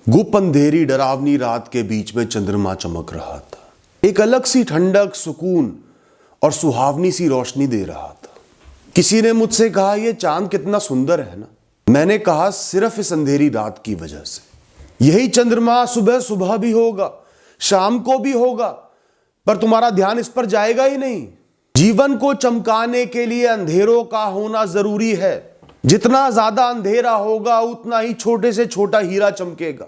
गुप अंधेरी डरावनी रात के बीच में चंद्रमा चमक रहा था। एक अलग सी ठंडक, सुकून और सुहावनी सी रोशनी दे रहा था। किसी ने मुझसे कहा, यह चांद कितना सुंदर है ना। मैंने कहा, सिर्फ इस अंधेरी रात की वजह से। यही चंद्रमा सुबह सुबह भी होगा, शाम को भी होगा, पर तुम्हारा ध्यान इस पर जाएगा ही नहीं। जीवन को चमकाने के लिए अंधेरों का होना जरूरी है। जितना ज्यादा अंधेरा होगा उतना ही छोटे से छोटा हीरा चमकेगा,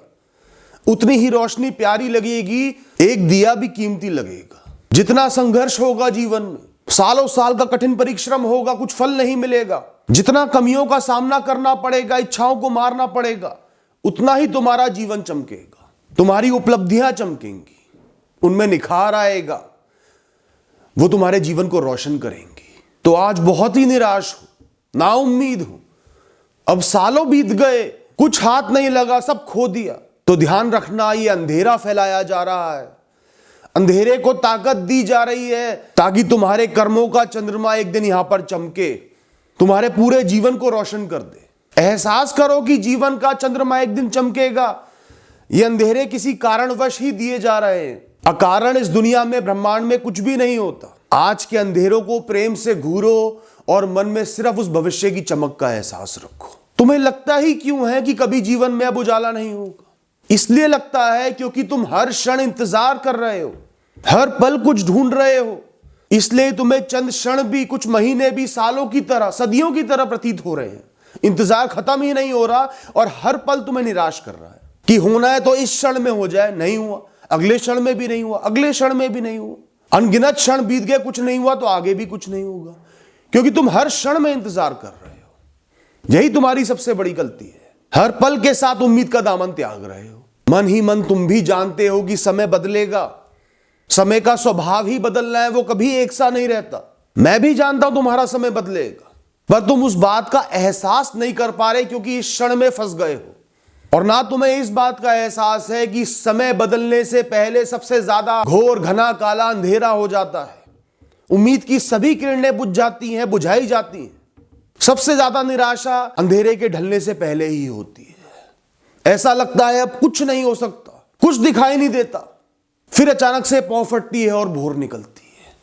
उतनी ही रोशनी प्यारी लगेगी, एक दिया भी कीमती लगेगा। जितना संघर्ष होगा जीवन में, सालों साल का कठिन परिश्रम होगा, कुछ फल नहीं मिलेगा। जितना कमियों का सामना करना पड़ेगा, इच्छाओं को मारना पड़ेगा, उतना ही तुम्हारा जीवन चमकेगा। तुम्हारी उपलब्धियां चमकेंगी, उनमें निखार आएगा, वो तुम्हारे जीवन को रोशन करेंगी। तो आज बहुत ही निराश हो, नाउम्मीद हो, अब सालों बीत गए, कुछ हाथ नहीं लगा, सब खो दिया, तो ध्यान रखना, ये अंधेरा फैलाया जा रहा है। अंधेरे को ताकत दी जा रही है ताकि तुम्हारे कर्मों का चंद्रमा एक दिन यहां पर चमके, तुम्हारे पूरे जीवन को रोशन कर दे। एहसास करो कि जीवन का चंद्रमा एक दिन चमकेगा। ये अंधेरे किसी कारणवश ही दिए जा रहे हैं। अकारण इस दुनिया में, ब्रह्मांड में कुछ भी नहीं होता। आज के अंधेरों को प्रेम से घूरो और मन में सिर्फ उस भविष्य की चमक का एहसास रखो। तुम्हें लगता ही क्यों है कि कभी जीवन में अब उजाला नहीं होगा? इसलिए लगता है क्योंकि तुम हर क्षण इंतजार कर रहे हो, हर पल कुछ ढूंढ रहे हो। इसलिए तुम्हें चंद क्षण भी, कुछ महीने भी सालों की तरह, सदियों की तरह प्रतीत हो रहे हैं। इंतजार खत्म ही नहीं हो रहा और हर पल तुम्हें निराश कर रहा है कि होना है तो इस क्षण में हो जाए, नहीं हुआ, अगले क्षण में भी नहीं हुआ, अगले क्षण में भी नहीं हुआ, अनगिनत क्षण बीत गए, कुछ नहीं हुआ, तो आगे भी कुछ नहीं होगा, क्योंकि तुम हर क्षण में इंतजार कर रहे हो। यही तुम्हारी सबसे बड़ी गलती है। हर पल के साथ उम्मीद का दामन त्याग रहे हो। मन ही मन तुम भी जानते हो कि समय बदलेगा, समय का स्वभाव ही बदलना है, वो कभी एक सा नहीं रहता। मैं भी जानता हूं तुम्हारा समय बदलेगा, पर तुम उस बात का एहसास नहीं कर पा रहे क्योंकि इस क्षण में फंस गए हो। और ना तुम्हें इस बात का एहसास है कि समय बदलने से पहले सबसे ज्यादा घोर घना काला अंधेरा हो जाता है। उम्मीद की सभी किरणें बुझ जाती हैं, बुझाई जाती हैं। सबसे ज्यादा निराशा अंधेरे के ढलने से पहले ही होती है। ऐसा लगता है अब कुछ नहीं हो सकता, कुछ दिखाई नहीं देता। फिर अचानक से पौ फटती है और भोर निकलती है,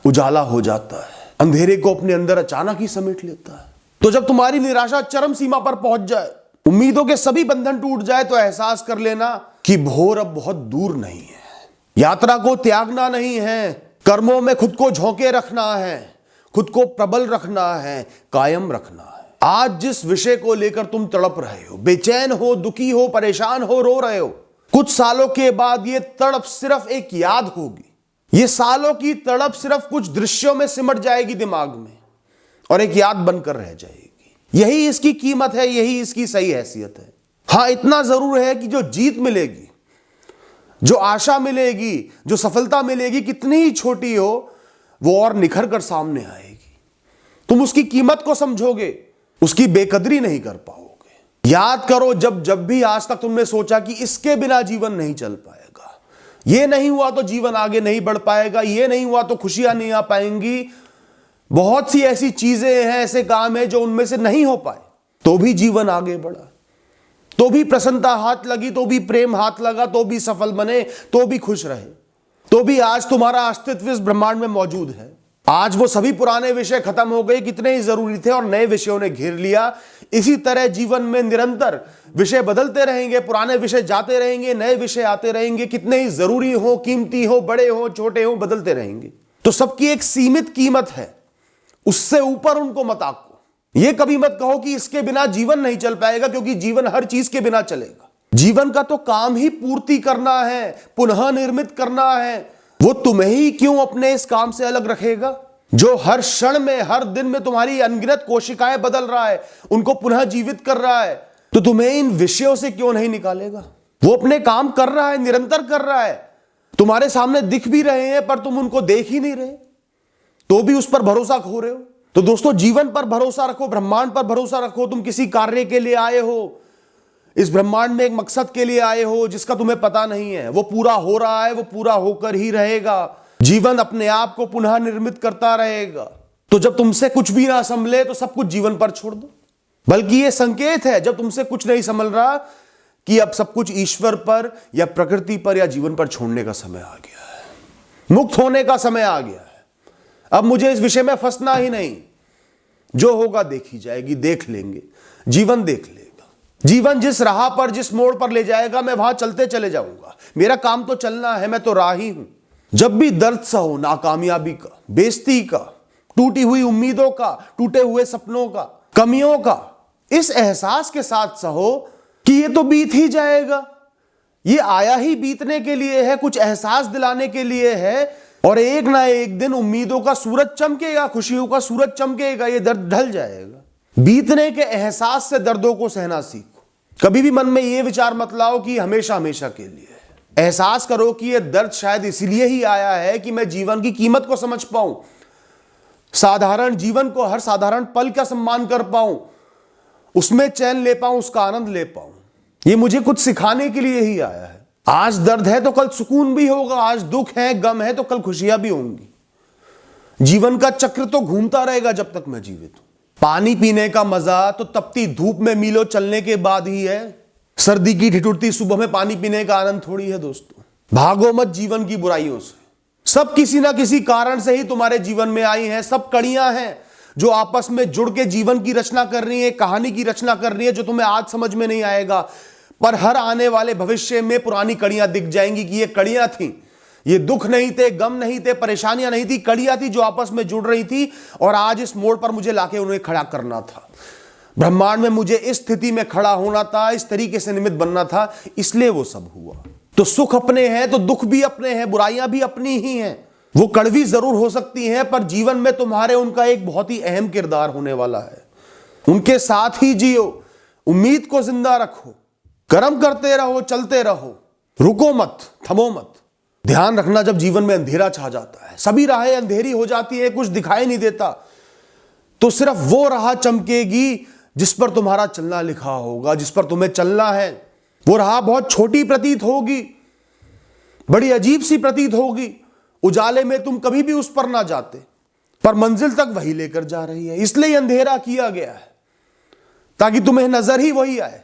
उजाला हो जाता है, अंधेरे को अपने अंदर अचानक ही समेट लेता है। तो जब तुम्हारी निराशा चरम सीमा पर पहुंच जाए, उम्मीदों के सभी बंधन टूट जाए, तो एहसास कर लेना कि भोर अब बहुत दूर नहीं है। यात्रा को त्यागना नहीं है, कर्मों में खुद को झोंके रखना है, खुद को प्रबल रखना है, कायम रखना है। आज जिस विषय को लेकर तुम तड़प रहे हो, बेचैन हो, दुखी हो, परेशान हो, रो रहे हो, कुछ सालों के बाद ये तड़प सिर्फ एक याद होगी। ये सालों की तड़प सिर्फ कुछ दृश्यों में सिमट जाएगी दिमाग में और एक याद बनकर रह जाएगी। यही इसकी कीमत है, यही इसकी सही हैसियत है। हां, इतना जरूर है कि जो जीत मिलेगी, जो आशा मिलेगी, जो सफलता मिलेगी, कितनी ही छोटी हो, वो और निखर कर सामने आएगी। तुम उसकी कीमत को समझोगे, उसकी बेकदरी नहीं कर पाओगे। याद करो, जब जब भी आज तक तुमने सोचा कि इसके बिना जीवन नहीं चल पाएगा, ये नहीं हुआ तो जीवन आगे नहीं बढ़ पाएगा, ये नहीं हुआ तो खुशियां नहीं आ पाएंगी, बहुत सी ऐसी चीजें हैं, ऐसे काम है जो उनमें से नहीं हो पाए, तो भी जीवन आगे बढ़ा, तो भी प्रसन्नता हाथ लगी, तो भी प्रेम हाथ लगा, तो भी सफल बने, तो भी खुश रहे, तो भी आज तुम्हारा अस्तित्व इस ब्रह्मांड में मौजूद है। आज वो सभी पुराने विषय खत्म हो गए, कितने ही जरूरी थे, और नए विषयों ने घेर लिया। इसी तरह जीवन में निरंतर विषय बदलते रहेंगे, पुराने विषय जाते रहेंगे, नए विषय आते रहेंगे। कितने ही जरूरी हो, कीमती हो, बड़े हो, छोटे हो, बदलते रहेंगे। तो सबकी एक सीमित कीमत है, उससे ऊपर उनको मत आको। ये कभी मत कहो कि इसके बिना जीवन नहीं चल पाएगा, क्योंकि जीवन हर चीज के बिना चलेगा। जीवन का तो काम ही पूर्ति करना है, पुनः निर्मित करना है। वो तुम्हें ही क्यों अपने इस काम से अलग रखेगा, जो हर क्षण में, हर दिन में तुम्हारी अनगिनत कोशिकाएं बदल रहा है, उनको पुनः जीवित कर रहा है। तो तुम्हें इन विषयों से क्यों नहीं निकालेगा? वो अपने काम कर रहा है, निरंतर कर रहा है, तुम्हारे सामने दिख भी रहे हैं, पर तुम उनको देख ही नहीं रहे, तो भी उस पर भरोसा खो रहे हो। तो दोस्तों, जीवन पर भरोसा रखो, ब्रह्मांड पर भरोसा रखो। तुम किसी कार्य के लिए आए हो, इस ब्रह्मांड में एक मकसद के लिए आए हो जिसका तुम्हें पता नहीं है, वो पूरा हो रहा है, वो पूरा होकर ही रहेगा। जीवन अपने आप को पुनः निर्मित करता रहेगा। तो जब तुमसे कुछ भी ना संभले तो सब कुछ जीवन पर छोड़ दो। बल्कि ये संकेत है, जब तुमसे कुछ नहीं संभल रहा, कि अब सब कुछ ईश्वर पर या प्रकृति पर या जीवन पर छोड़ने का समय आ गया है, मुक्त होने का समय आ गया है। अब मुझे इस विषय में फंसना ही नहीं, जो होगा देखी जाएगी, देख लेंगे, जीवन देख लेगा। जीवन जिस राह पर, जिस मोड़ पर ले जाएगा, मैं वहां चलते चले जाऊंगा। मेरा काम तो चलना है, मैं तो राही हूं। जब भी दर्द सहो, नाकामयाबी का, बेइज्जती का, टूटी हुई उम्मीदों का, टूटे हुए सपनों का, कमियों का, इस एहसास के साथ सहो कि ये तो बीत ही जाएगा, ये आया ही बीतने के लिए है, कुछ एहसास दिलाने के लिए है, और एक ना एक दिन उम्मीदों का सूरज चमकेगा, खुशियों का सूरज चमकेगा, ये दर्द ढल जाएगा। बीतने के एहसास से दर्दों को सहना सीखो। कभी भी मन में ये विचार मत लाओ कि हमेशा हमेशा के लिए है। एहसास करो कि ये दर्द शायद इसलिए ही आया है कि मैं जीवन की कीमत को समझ पाऊं, साधारण जीवन को, हर साधारण पल का सम्मान कर पाऊं, उसमें चैन ले पाऊं, उसका आनंद ले पाऊं। ये मुझे कुछ सिखाने के लिए ही आया है। आज दर्द है तो कल सुकून भी होगा, आज दुख है, गम है तो कल खुशियां भी होंगी। जीवन का चक्र तो घूमता रहेगा जब तक मैं जीवित हूं। पानी पीने का मजा तो तपती धूप में मीलों चलने के बाद ही है। सर्दी की ठिठुरती सुबह में पानी पीने का आनंद थोड़ी है दोस्तों। भागो मत जीवन की बुराइयों से, सब किसी ना किसी कारण से ही तुम्हारे जीवन में आई हैं। सब कड़ियां हैं जो आपस में जुड़ के जीवन की रचना कर रही है, कहानी की रचना कर रही है, जो तुम्हें आज समझ में नहीं आएगा, पर हर आने वाले भविष्य में पुरानी कड़ियां दिख जाएंगी कि ये कड़ियां थी, ये दुख नहीं थे, गम नहीं थे, परेशानियां नहीं थी, कड़ियां थी जो आपस में जुड़ रही थी, और आज इस मोड़ पर मुझे लाके उन्हें खड़ा करना था। ब्रह्मांड में मुझे इस स्थिति में खड़ा होना था, इस तरीके से निमित्त बनना था, इसलिए वो सब हुआ। तो सुख अपने हैं तो दुख भी अपने हैं, बुराइयां भी अपनी ही हैं। वो कड़वी जरूर हो सकती हैं, पर जीवन में तुम्हारे उनका एक बहुत ही अहम किरदार होने वाला है। उनके साथ ही जियो, उम्मीद को जिंदा रखो, कर्म करते रहो, चलते रहो, रुको मत, थमो मत। ध्यान रखना, जब जीवन में अंधेरा छा जाता है, सभी राहें अंधेरी हो जाती है, कुछ दिखाई नहीं देता, तो सिर्फ वो राह चमकेगी जिस पर तुम्हारा चलना लिखा होगा, जिस पर तुम्हें चलना है। वो राह बहुत छोटी प्रतीत होगी, बड़ी अजीब सी प्रतीत होगी, उजाले में तुम कभी भी उस पर ना जाते, पर मंजिल तक वही लेकर जा रही है। इसलिए अंधेरा किया गया है, ताकि तुम्हें नजर ही वही आए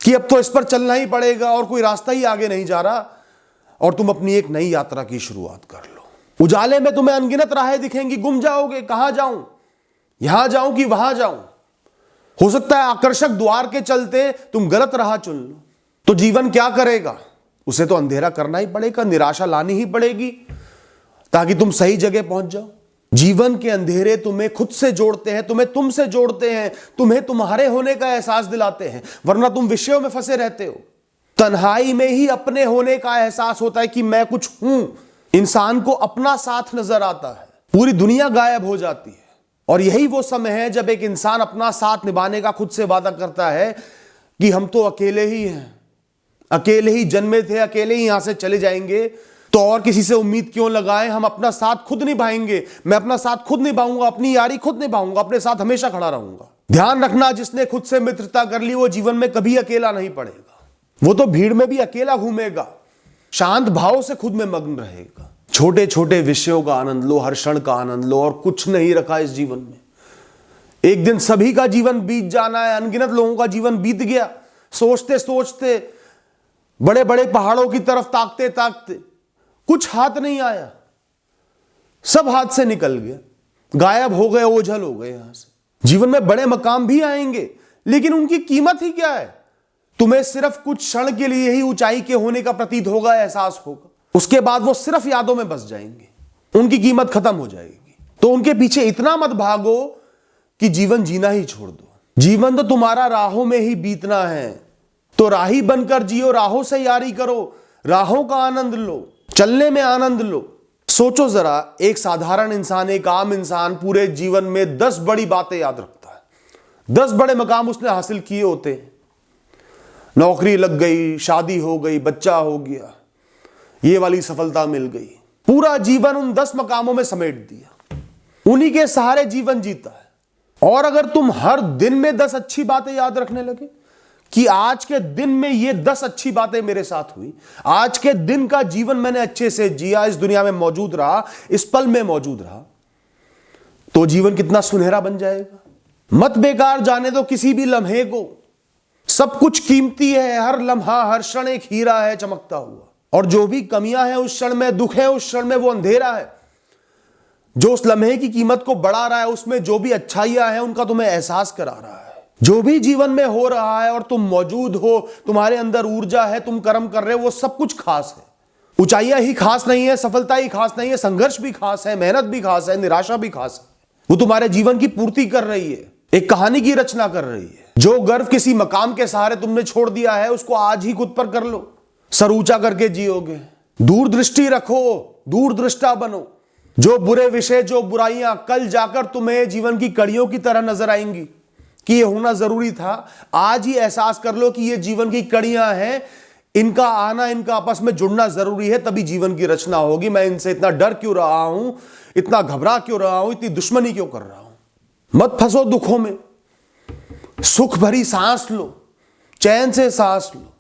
कि अब तो इस पर चलना ही पड़ेगा और कोई रास्ता ही आगे नहीं जा रहा, और तुम अपनी एक नई यात्रा की शुरुआत कर लो। उजाले में तुम्हें अनगिनत राहें दिखेंगी, गुम जाओगे, कहां जाऊं, यहां जाऊं कि वहां जाऊं। हो सकता है आकर्षक द्वार के चलते तुम गलत राह चुन लो, तो जीवन क्या करेगा? उसे तो अंधेरा करना ही पड़ेगा, निराशा लानी ही पड़ेगी, ताकि तुम सही जगह पहुंच जाओ। जीवन के अंधेरे तुम्हें खुद से जोड़ते हैं, तुम्हें तुमसे जोड़ते हैं, तुम्हें तुम्हारे होने का एहसास दिलाते हैं, वरना तुम विषयों में फंसे रहते हो। तन्हाई में ही अपने होने का एहसास होता है कि मैं कुछ हूं। इंसान को अपना साथ नजर आता है, पूरी दुनिया गायब हो जाती है। और यही वो समय है जब एक इंसान अपना साथ निभाने का खुद से वादा करता है कि हम तो अकेले ही हैं, अकेले ही जन्मे थे, अकेले ही यहां से चले जाएंगे, तो और किसी से उम्मीद क्यों लगाएं, हम अपना साथ खुद निभाएंगे, मैं अपना साथ खुद निभाऊंगा, अपनी यारी खुद निभाऊंगा, अपने साथ हमेशा खड़ा रहूंगा। ध्यान रखना, जिसने खुद से मित्रता कर ली वो जीवन में कभी अकेला नहीं पड़ेगा। वो तो भीड़ में भी अकेला घूमेगा, शांत भाव से खुद में मग्न रहेगा। छोटे छोटे विषयों का आनंद लो, हर क्षण का आनंद लो, और कुछ नहीं रखा इस जीवन में। एक दिन सभी का जीवन बीत जाना है, अनगिनत लोगों का जीवन बीत गया। सोचते सोचते, बड़े बड़े पहाड़ों की तरफ ताकते ताकते कुछ हाथ नहीं आया, सब हाथ से निकल गया, गायब हो गए, ओझल हो गए यहां से। जीवन में बड़े मकाम भी आएंगे, लेकिन उनकी कीमत ही क्या है? तुम्हें सिर्फ कुछ क्षण के लिए ही ऊंचाई के होने का प्रतीत होगा, एहसास होगा, उसके बाद वो सिर्फ यादों में बस जाएंगे, उनकी कीमत खत्म हो जाएगी। तो उनके पीछे इतना मत भागो कि जीवन जीना ही छोड़ दो। जीवन तो तुम्हारा राहों में ही बीतना है, तो राही बनकर जियो, राहों से यारी करो, राहों का आनंद लो, चलने में आनंद लो। सोचो जरा, एक साधारण इंसान, एक आम इंसान पूरे जीवन में 10 बड़ी बातें याद रखता है, 10 बड़े मकाम उसने हासिल किए होते हैं। नौकरी लग गई, शादी हो गई, बच्चा हो गया, ये वाली सफलता मिल गई, पूरा जीवन उन 10 मकामों में समेट दिया, उन्हीं के सहारे जीवन जीता है। और अगर तुम हर दिन में 10 अच्छी बातें याद रखने लगे कि आज के दिन में ये 10 अच्छी बातें मेरे साथ हुई, आज के दिन का जीवन मैंने अच्छे से जिया, इस दुनिया में मौजूद रहा, इस पल में मौजूद रहा, तो जीवन कितना सुनहरा बन जाएगा। मत बेकार जाने दो किसी भी लम्हे को, सब कुछ कीमती है, हर लम्हा हर क्षण एक हीरा है चमकता हुआ। और जो भी कमियां हैं उस क्षण में, दुख है उस क्षण में, वो अंधेरा है। जो उस लम्हे की कीमत को बढ़ा रहा है, उसमें जो भी अच्छाइयां हैं उनका तुम्हें एहसास करा रहा है। जो भी जीवन में हो रहा है और तुम मौजूद हो, तुम्हारे अंदर ऊर्जा है, तुम कर्म कर रहे हो, वो सब कुछ खास है। ऊंचाइयां ही खास नहीं है, सफलता ही खास नहीं है, संघर्ष भी खास है, मेहनत भी खास है, निराशा भी खास है। वो तुम्हारे जीवन की पूर्ति कर रही है, एक कहानी की रचना कर रही है। जो गर्व किसी मकाम के सहारे तुमने छोड़ दिया है, उसको आज ही खुद पर कर लो। सर ऊंचा करके जियोगे, दूरदृष्टि रखो, दूरदृष्टा बनो। जो बुरे विषय, जो बुराइयां कल जाकर तुम्हें जीवन की कड़ियों की तरह नजर आएंगी कि ये होना जरूरी था, आज ही एहसास कर लो कि ये जीवन की कड़ियां हैं, इनका आना, इनका आपस में जुड़ना जरूरी है, तभी जीवन की रचना होगी। मैं इनसे इतना डर क्यों रहा हूं, इतना घबरा क्यों रहा हूं, इतनी दुश्मनी क्यों कर रहा हूं। मत फंसो दुखों में, सुख भरी सांस लो, चैन से सांस लो।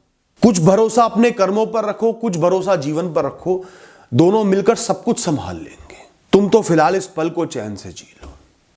कुछ भरोसा अपने कर्मों पर रखो, कुछ भरोसा जीवन पर रखो, दोनों मिलकर सब कुछ संभाल लेंगे। तुम तो फिलहाल इस पल को चैन से जी लो।